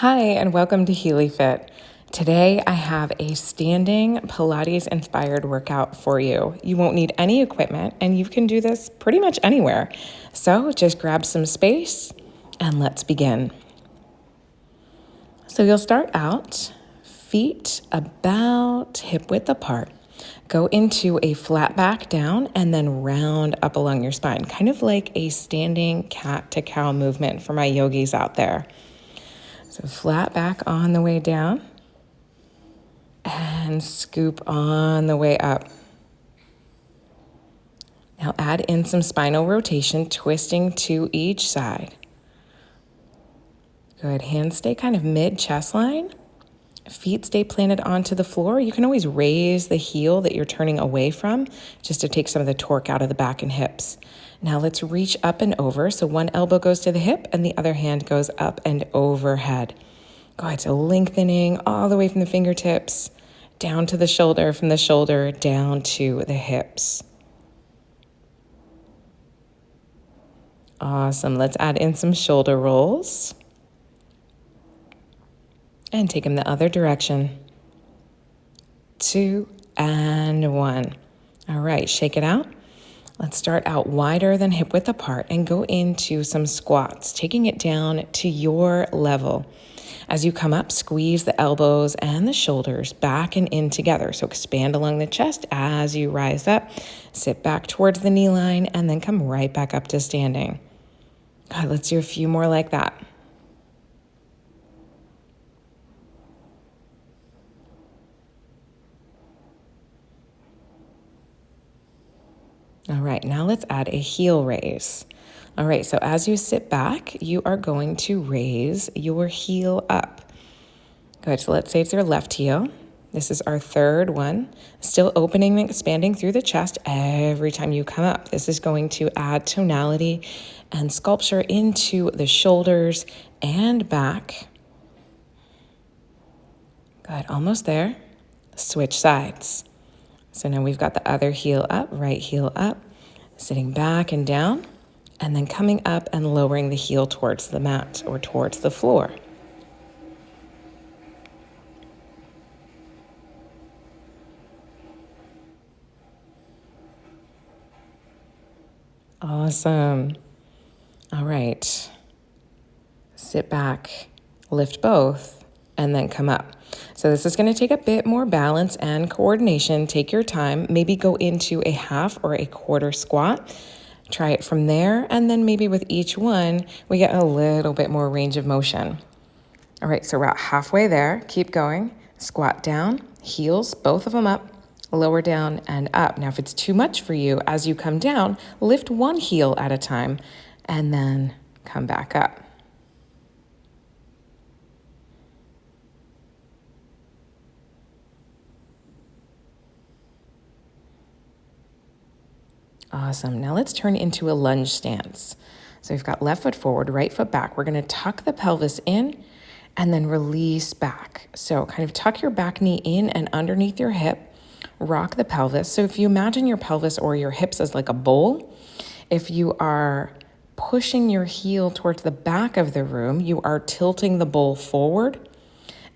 Hi, and welcome to Healy Fit. Today I have a standing Pilates inspired workout for you. You won't need any equipment and you can do this pretty much anywhere. So just grab some space and let's begin. So you'll start out feet about hip width apart. Go into a flat back down and then round up along your spine, kind of like a standing cat to cow movement for my yogis out there. So flat back on the way down and scoop on the way up. Now add in some spinal rotation, twisting to each side. Good, hands stay kind of mid-chest line. Feet stay planted onto the floor. You can always raise the heel that you're turning away from just to take some of the torque out of the back and hips. Now let's reach up and over. So one elbow goes to the hip and the other hand goes up and overhead. Good, so lengthening all the way from the fingertips down to the shoulder, from the shoulder down to the hips. Awesome, let's add in some shoulder rolls. And take them the other direction. 2 and 1. All right, shake it out. Let's start out wider than hip width apart and go into some squats, taking it down to your level. As you come up, squeeze the elbows and the shoulders back and in together. So expand along the chest as you rise up. Sit back towards the knee line and then come right back up to standing. God, let's do a few more like that. All right, now let's add a heel raise. All right, so as you sit back, you are going to raise your heel up. Good, so let's say it's your left heel. This is our third one. Still opening and expanding through the chest every time you come up. This is going to add tonality and sculpture into the shoulders and back. Good, almost there. Switch sides. So now we've got the other heel up, right heel up, sitting back and down, and then coming up and lowering the heel towards the mat or towards the floor. Awesome. All right. Sit back, lift both, and then come up. So this is going to take a bit more balance and coordination. Take your time. Maybe go into a half or a quarter squat. Try it from there, and then maybe with each one, we get a little bit more range of motion. All right, so we're about halfway there. Keep going. Squat down, heels, both of them up, lower down and up. Now, if it's too much for you, as you come down, lift one heel at a time, and then come back up. Awesome. Now let's turn into a lunge stance. So we've got left foot forward, right foot back. We're going to tuck the pelvis in and then release back. So kind of tuck your back knee in and underneath your hip, rock the pelvis. So if you imagine your pelvis or your hips as like a bowl, if you are pushing your heel towards the back of the room, you are tilting the bowl forward.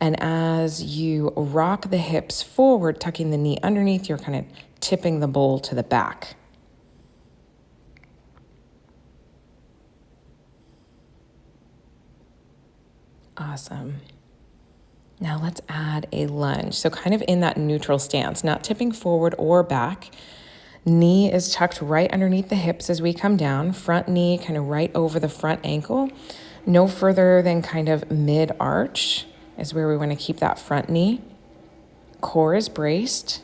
And as you rock the hips forward, tucking the knee underneath, you're kind of tipping the bowl to the back. Awesome. Now let's add a lunge. So kind of in that neutral stance, not tipping forward or back. Knee is tucked right underneath the hips as we come down. Front knee kind of right over the front ankle. No further than kind of mid-arch is where we want to keep that front knee. Core is braced.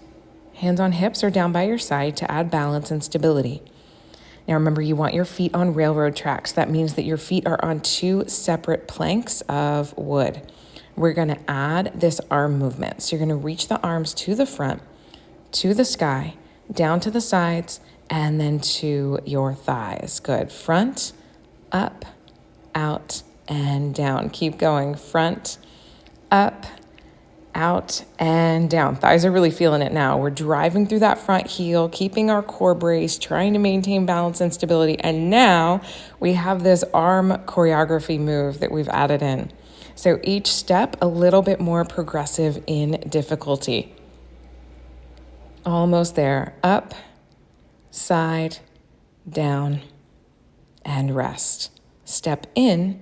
Hands on hips or down by your side to add balance and stability. Now remember, you want your feet on railroad tracks. That means that your feet are on two separate planks of wood. We're going to add this arm movement. So you're going to reach the arms to the front, to the sky, down to the sides, and then to your thighs. Good. Front, up, out, and down. Keep going. Front, up, out and down. Thighs are really feeling it now. We're driving through that front heel, keeping our core braced, trying to maintain balance and stability. And now we have this arm choreography move that we've added in. So each step a little bit more progressive in difficulty. Almost there. Up, side, down, and rest. Step in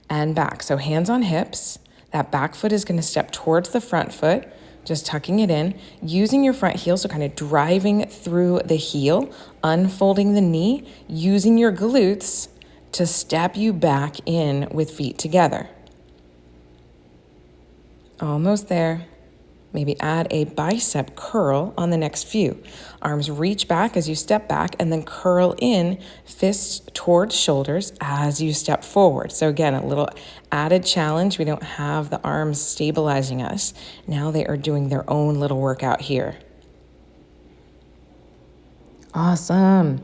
and back. So hands on hips. That back foot is going to step towards the front foot, just tucking it in, using your front heel, so kind of driving through the heel, unfolding the knee, using your glutes to step you back in with feet together. Almost there. Maybe add a bicep curl on the next few. Arms reach back as you step back and then curl in, fists towards shoulders as you step forward. So again, a little added challenge. We don't have the arms stabilizing us. Now they are doing their own little workout here. Awesome.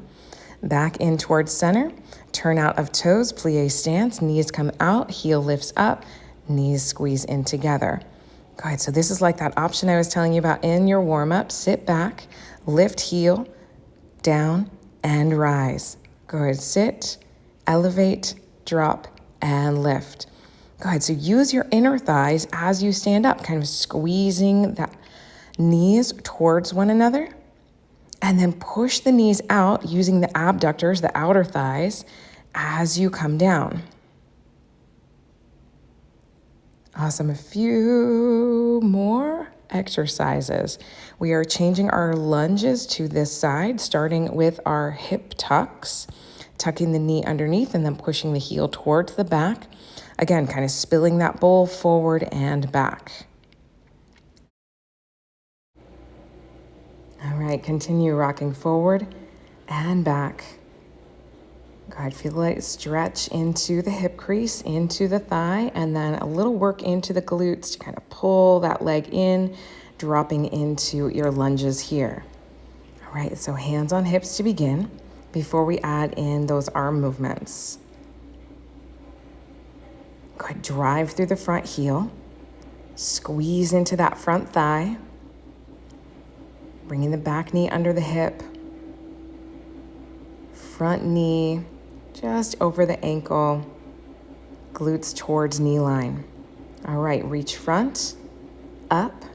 Back in towards center. Turn out of toes, plie stance. Knees come out, heel lifts up, knees squeeze in together. Good, so this is like that option I was telling you about in your warm-up. Sit back, lift heel, down, and rise. Good, sit, elevate, drop, and lift. Good, so use your inner thighs as you stand up, kind of squeezing the knees towards one another. And then push the knees out using the abductors, the outer thighs, as you come down. Awesome. A few more exercises. We are changing our lunges to this side, starting with our hip tucks, tucking the knee underneath and then pushing the heel towards the back. Again, kind of spilling that bowl forward and back. All right, continue rocking forward and back. Good, feel like stretch into the hip crease, into the thigh, and then a little work into the glutes to kind of pull that leg in, dropping into your lunges here. All right, so hands on hips to begin before we add in those arm movements. Good, drive through the front heel, squeeze into that front thigh, bringing the back knee under the hip, front knee just over the ankle, glutes towards knee line. All right, reach front, up,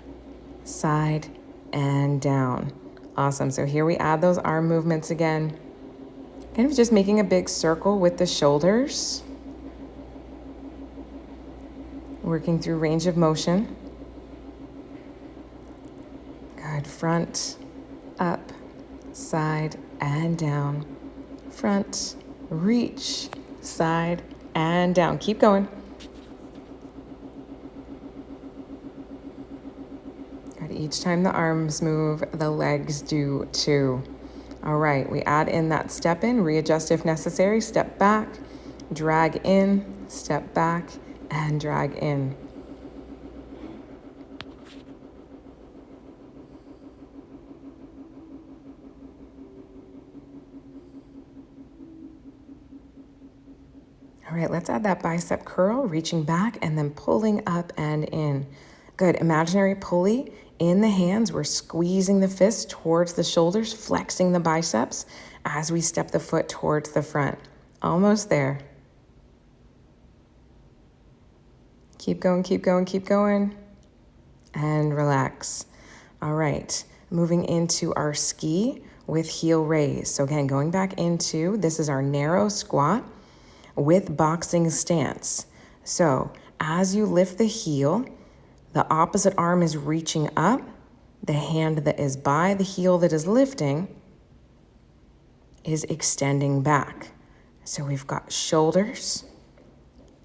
side, and down. Awesome, so here we add those arm movements again. Kind of just making a big circle with the shoulders. Working through range of motion. Good, front, up, side, and down. Front, reach, side, and down. Keep going. Good. Each time the arms move, the legs do too. All right, we add in that step in, readjust if necessary, step back, drag in, step back, and drag in. All right, let's add that bicep curl, reaching back and then pulling up and in. Good, imaginary pulley in the hands. We're squeezing the fists towards the shoulders, flexing the biceps as we step the foot towards the front. Almost there. Keep going, keep going, keep going. And relax. All right, moving into our ski with heel raise. So again, going back into, this is our narrow squat with boxing stance. So as you lift the heel, the opposite arm is reaching up. The hand that is by the heel that is lifting is extending back. So we've got shoulders,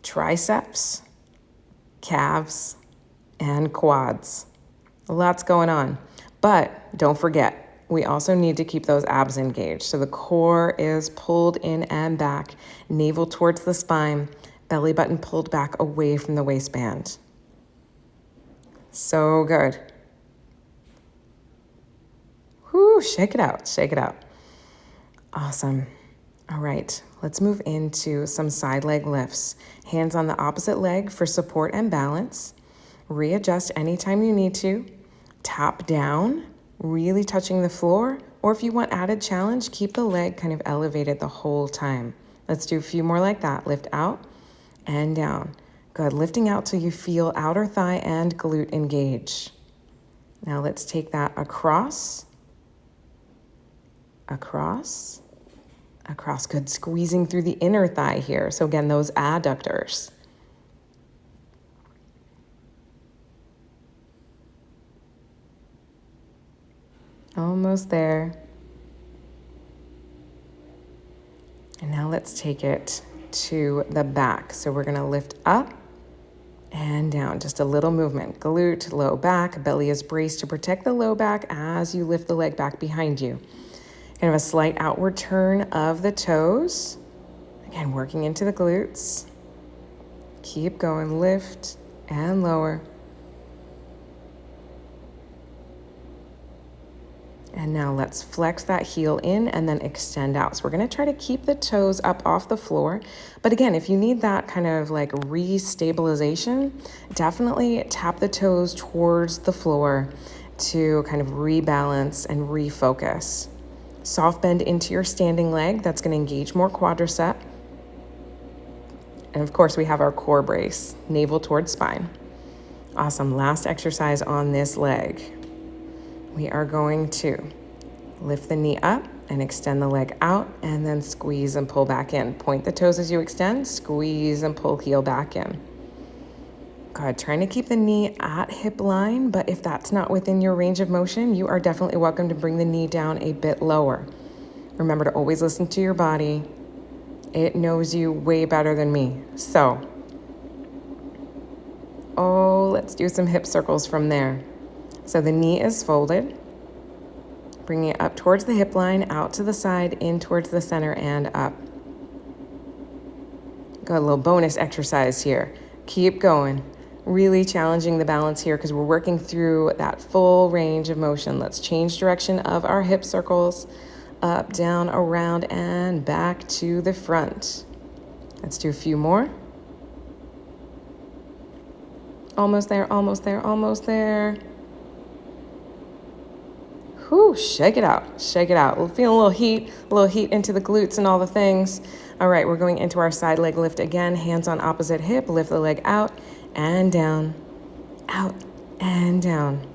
triceps, calves, and quads. Lots going on. But don't forget, we also need to keep those abs engaged. So the core is pulled in and back, navel towards the spine, belly button pulled back away from the waistband. So good. Whoo, shake it out, shake it out. Awesome. All right, let's move into some side leg lifts. Hands on the opposite leg for support and balance. Readjust anytime you need to. Tap down, really touching the floor. Or if you want added challenge, keep the leg kind of elevated the whole time. Let's do a few more like that. Lift out and down. Good. Lifting out till you feel outer thigh and glute engage. Now let's take that across, across, across. Good. Squeezing through the inner thigh here. So again, those adductors. Almost there. And now let's take it to the back. So we're going to lift up and down, just a little movement. Glute, low back, belly is braced to protect the low back as you lift the leg back behind you. Kind of a slight outward turn of the toes. Again, working into the glutes. Keep going, lift and lower. And now let's flex that heel in and then extend out. So we're gonna try to keep the toes up off the floor. But again, if you need that kind of like re-stabilization, definitely tap the toes towards the floor to kind of rebalance and refocus. Soft bend into your standing leg. That's gonna engage more quadricep. And of course we have our core brace, navel towards spine. Awesome, last exercise on this leg. We are going to lift the knee up and extend the leg out and then squeeze and pull back in. Point the toes as you extend, squeeze and pull heel back in. Good, trying to keep the knee at hip line, but if that's not within your range of motion, you are definitely welcome to bring the knee down a bit lower. Remember to always listen to your body. It knows you way better than me. So, let's do some hip circles from there. So the knee is folded, bringing it up towards the hip line, out to the side, in towards the center, and up. Got a little bonus exercise here. Keep going. Really challenging the balance here because we're working through that full range of motion. Let's change direction of our hip circles. Up, down, around, and back to the front. Let's do a few more. Almost there, almost there, almost there. Whew, shake it out, shake it out. We're feeling a little heat into the glutes and all the things. All right, we're going into our side leg lift again. Hands on opposite hip, lift the leg out and down, out and down,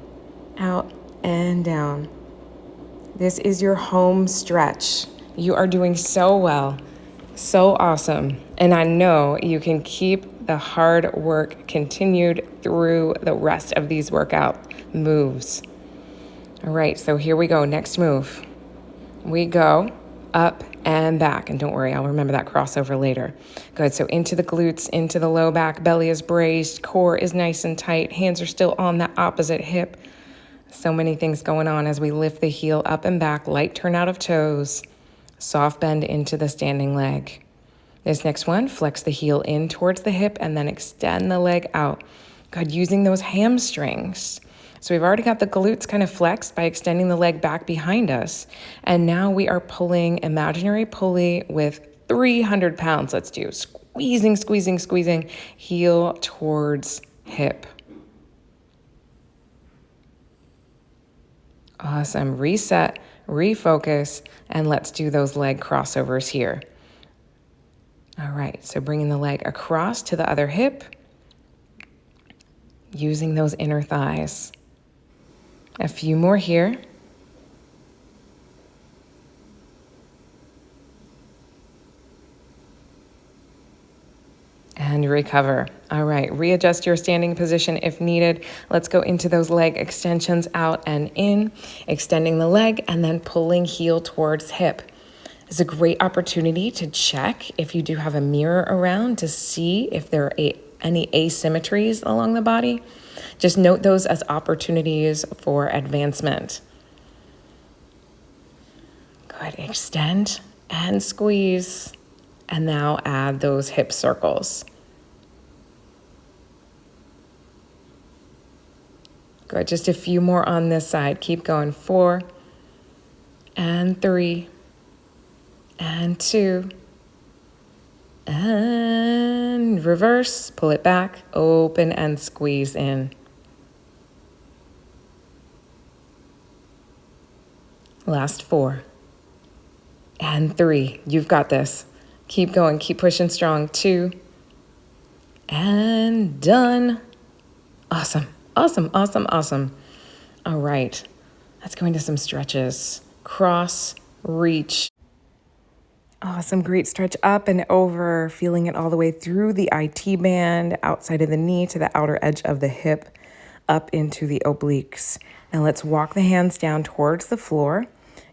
out and down. This is your home stretch. You are doing so well, so awesome. And I know you can keep the hard work continued through the rest of these workout moves. All right, so here we go. Next move. We go up and back. And don't worry, I'll remember that crossover later. Good, so into the glutes, into the low back, belly is braced, core is nice and tight, hands are still on that opposite hip. So many things going on as we lift the heel up and back, light turn out of toes, soft bend into the standing leg. This next one, flex the heel in towards the hip and then extend the leg out. Good, using those hamstrings. So we've already got the glutes kind of flexed by extending the leg back behind us. And now we are pulling imaginary pulley with 300 pounds. Let's do squeezing, squeezing, squeezing, heel towards hip. Awesome. Reset, refocus, and let's do those leg crossovers here. All right, so bringing the leg across to the other hip, using those inner thighs. A few more here. And recover. All right, readjust your standing position if needed. Let's go into those leg extensions out and in, extending the leg and then pulling heel towards hip. It's a great opportunity to check if you do have a mirror around to see if there are any asymmetries along the body. Just note those as opportunities for advancement. Good, extend and squeeze. And now add those hip circles. Good, just a few more on this side. Keep going, 4 and 3 and 2 and reverse, pull it back, open and squeeze in. Last 4. And 3. You've got this. Keep going. Keep pushing strong. 2. And done. Awesome. Awesome. Awesome. Awesome. All right. Let's go into some stretches. Cross, reach. Awesome. Great stretch up and over, feeling it all the way through the IT band, outside of the knee to the outer edge of the hip, up into the obliques. Now let's walk the hands down towards the floor,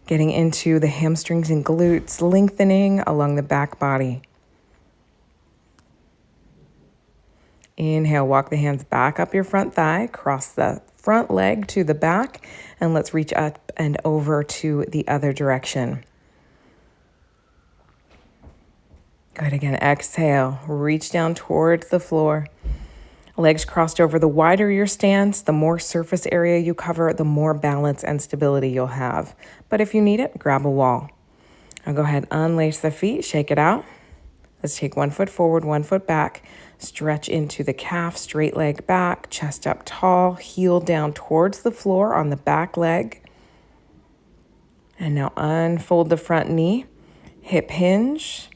getting into the hamstrings and glutes, lengthening along the back body. Inhale, walk the hands back up your front thigh, cross the front leg to the back, and let's reach up and over to the other direction. Good. Again, exhale, reach down towards the floor. Legs crossed over. The wider your stance, the more surface area you cover, the more balance and stability you'll have. But if you need it, grab a wall. Now go ahead, unlace the feet, shake it out. Let's take 1 foot forward, 1 foot back. Stretch into the calf, straight leg back, chest up tall, heel down towards the floor on the back leg. And now unfold the front knee, hip hinge.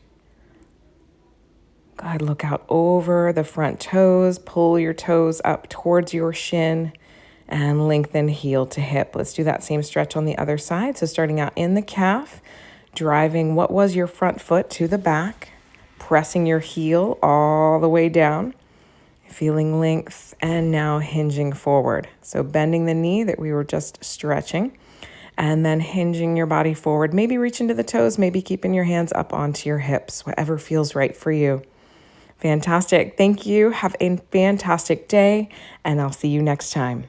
Go ahead, look out over the front toes, pull your toes up towards your shin, and lengthen heel to hip. Let's do that same stretch on the other side. So starting out in the calf, driving what was your front foot to the back, pressing your heel all the way down, feeling length, and now hinging forward. So bending the knee that we were just stretching, and then hinging your body forward. Maybe reach into the toes, maybe keeping your hands up onto your hips, whatever feels right for you. Fantastic. Thank you. Have a fantastic day, and I'll see you next time.